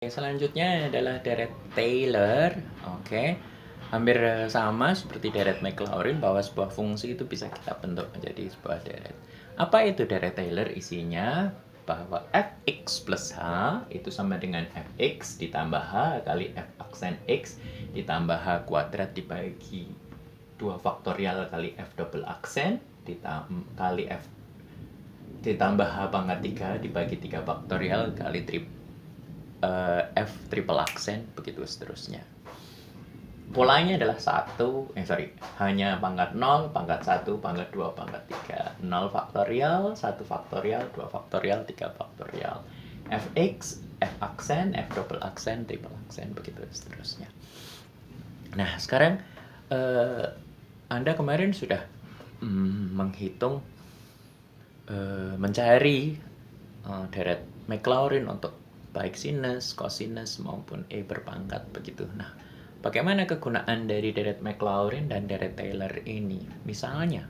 Selanjutnya adalah deret Taylor. Oke. Hampir sama seperti deret Maclaurin bahwa sebuah fungsi itu bisa kita bentuk menjadi sebuah deret. Apa itu deret Taylor? Isinya bahwa fx plus h itu sama dengan fx ditambah h kali f aksen x ditambah h kuadrat dibagi 2 faktorial kali f double aksen kali f ditambah h pangkat 3 dibagi 3 faktorial kali f triple aksen begitu seterusnya. Polanya adalah hanya pangkat 0, pangkat 1, pangkat 2, pangkat 3. 0 faktorial, 1 faktorial, 2 faktorial, 3 faktorial. Fx, f aksen, f double aksen, triple aksen begitu seterusnya. Nah, sekarang Anda kemarin sudah menghitung mencari deret Maclaurin untuk baik sinus, kosinus maupun E berpangkat begitu. Nah, bagaimana kegunaan dari deret Maclaurin dan deret Taylor ini? Misalnya,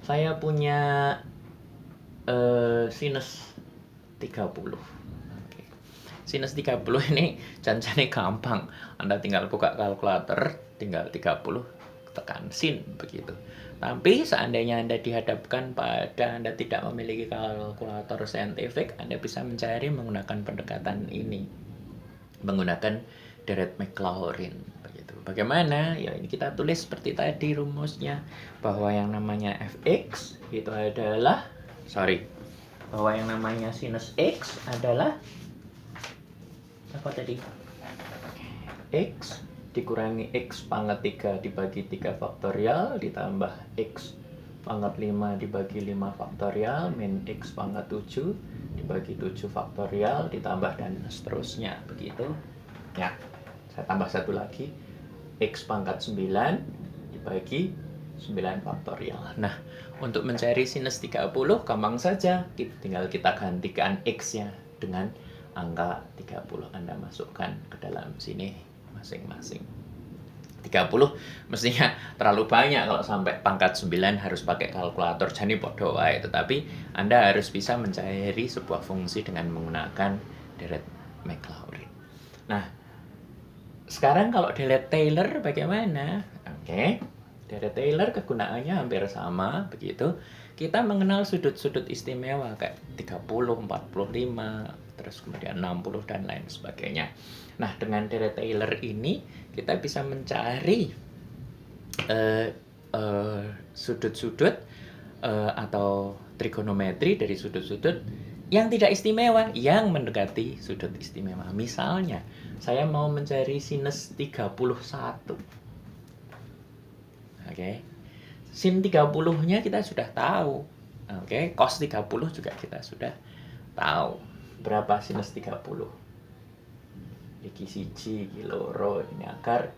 saya punya sinus 30. Oke. Sinus 30 ini janjane gampang. Anda tinggal buka kalkulator, tinggal 30 tekan sin begitu. Tapi seandainya Anda dihadapkan pada Anda tidak memiliki kalkulator saintifik, Anda bisa mencari menggunakan pendekatan ini, menggunakan deret Maclaurin begitu. Bagaimana? Ya ini kita tulis seperti tadi rumusnya, bahwa yang namanya fx itu adalah bahwa yang namanya sinus x adalah apa tadi? X dikurangi x pangkat 3 dibagi 3 faktorial ditambah x pangkat 5 dibagi 5 faktorial min x pangkat 7 dibagi 7 faktorial ditambah dan seterusnya begitu. Ya, saya tambah satu lagi, x pangkat 9 dibagi 9 faktorial. Nah, untuk mencari sinus 30 gampang saja, tinggal kita gantikan x-nya dengan angka 30. Anda masukkan ke dalam sini masing-masing. 30 mestinya terlalu banyak kalau sampai pangkat 9 harus pakai kalkulator, jadi podo wae. Tetapi Anda harus bisa mencari sebuah fungsi dengan menggunakan deret Maclaurin. Nah, sekarang kalau deret Taylor bagaimana? Oke. Deret Taylor kegunaannya hampir sama begitu. Kita mengenal sudut-sudut istimewa kayak 30, 45, terus kemudian 60 dan lain sebagainya. Nah, dengan deret Taylor ini kita bisa mencari sudut-sudut atau trigonometri dari sudut-sudut yang tidak istimewa, yang mendekati sudut istimewa. Misalnya, saya mau mencari sinus 31. Oke. Sin 30-nya kita sudah tahu. Oke, cos 30 juga kita sudah tahu. Berapa sinus 30? Iki siji, iki loro, ini akar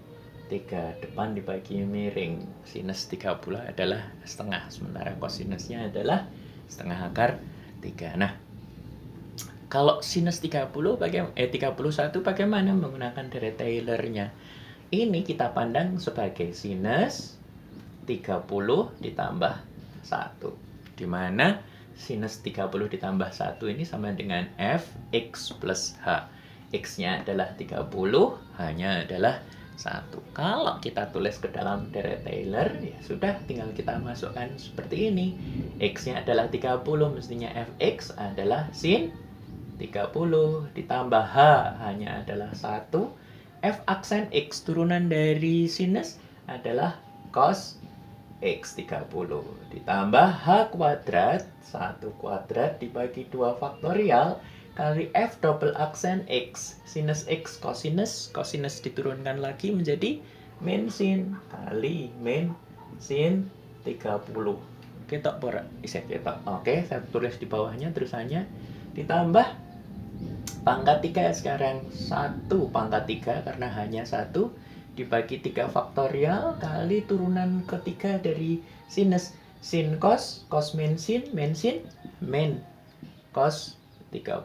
3 depan dibagi miring. Sinus 30 adalah setengah, sementara kosinusnya adalah setengah akar 3. Nah, kalau sinus 31 bagaimana menggunakan deret Taylor-nya? Ini kita pandang sebagai sinus 30 ditambah 1. Di mana sinus 30 ditambah 1 ini sama dengan fx plus h. X-nya adalah 30, H-nya adalah 1. Kalau kita tulis ke dalam deret Taylor, ya sudah tinggal kita masukkan seperti ini. X-nya adalah 30, mestinya fx adalah sin 30 ditambah H, H-nya adalah 1. F aksen X turunan dari sinus adalah cos X 30 ditambah H kuadrat 1 kuadrat dibagi 2 faktorial kali F double aksen X sinus X kosinus diturunkan lagi menjadi min sin kali min sin 30. Ketok pora isek ketok. Oke, saya tulis di bawahnya terusannya ditambah pangkat 3 sekarang 1 pangkat 3 karena hanya 1 dibagi 3 faktorial kali turunan ketiga dari sinus sin cos min sin min cos 30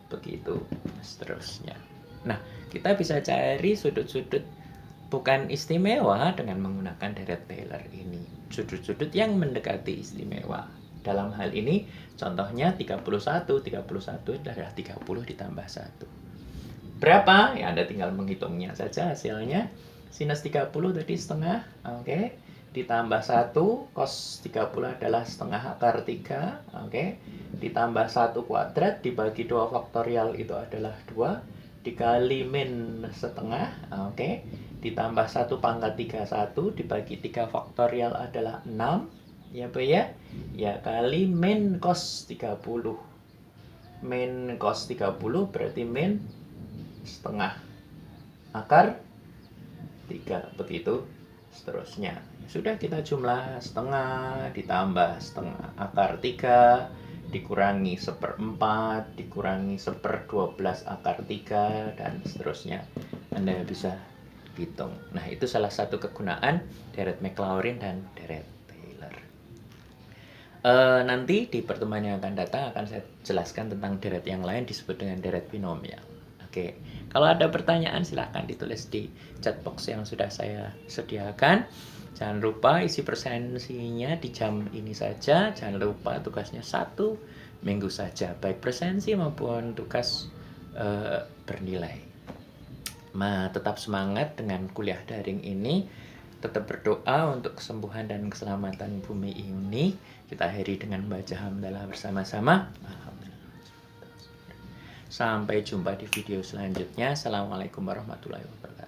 begitu seterusnya. Nah, kita bisa cari sudut-sudut bukan istimewa dengan menggunakan deret Taylor ini, sudut-sudut yang mendekati istimewa. Dalam hal ini contohnya 31 adalah 30 ditambah 1. Berapa? Ya Anda tinggal menghitungnya saja hasilnya. Sinus 30 tadi setengah, oke. Ditambah 1, cos 30 adalah setengah akar 3, oke. Ditambah 1 kuadrat dibagi 2 faktorial itu adalah 2. Dikali min setengah, oke. Ditambah 1 pangkat 31 dibagi 3 faktorial adalah 6. Ya Bu ya? Ya kali min cos 30. Min cos 30 berarti min setengah akar 3, begitu seterusnya. Sudah kita jumlah setengah ditambah setengah akar 3 dikurangi 1/4 dikurangi 1/12 akar 3 dan seterusnya. Anda bisa hitung. Nah, itu salah satu kegunaan deret Maclaurin dan deret Taylor. Nanti di pertemuan yang akan datang akan saya jelaskan tentang deret yang lain disebut dengan deret binomial. Oke, kalau ada pertanyaan silahkan ditulis di chat box yang sudah saya sediakan. Jangan lupa isi presensinya di jam ini saja. Jangan lupa tugasnya 1 minggu saja, baik presensi maupun tugas bernilai. Tetap semangat dengan kuliah daring ini. Tetap berdoa untuk kesembuhan dan keselamatan bumi ini. Kita akhiri dengan baca hamdalah bersama-sama. Sampai jumpa di video selanjutnya. Assalamualaikum warahmatullahi wabarakatuh.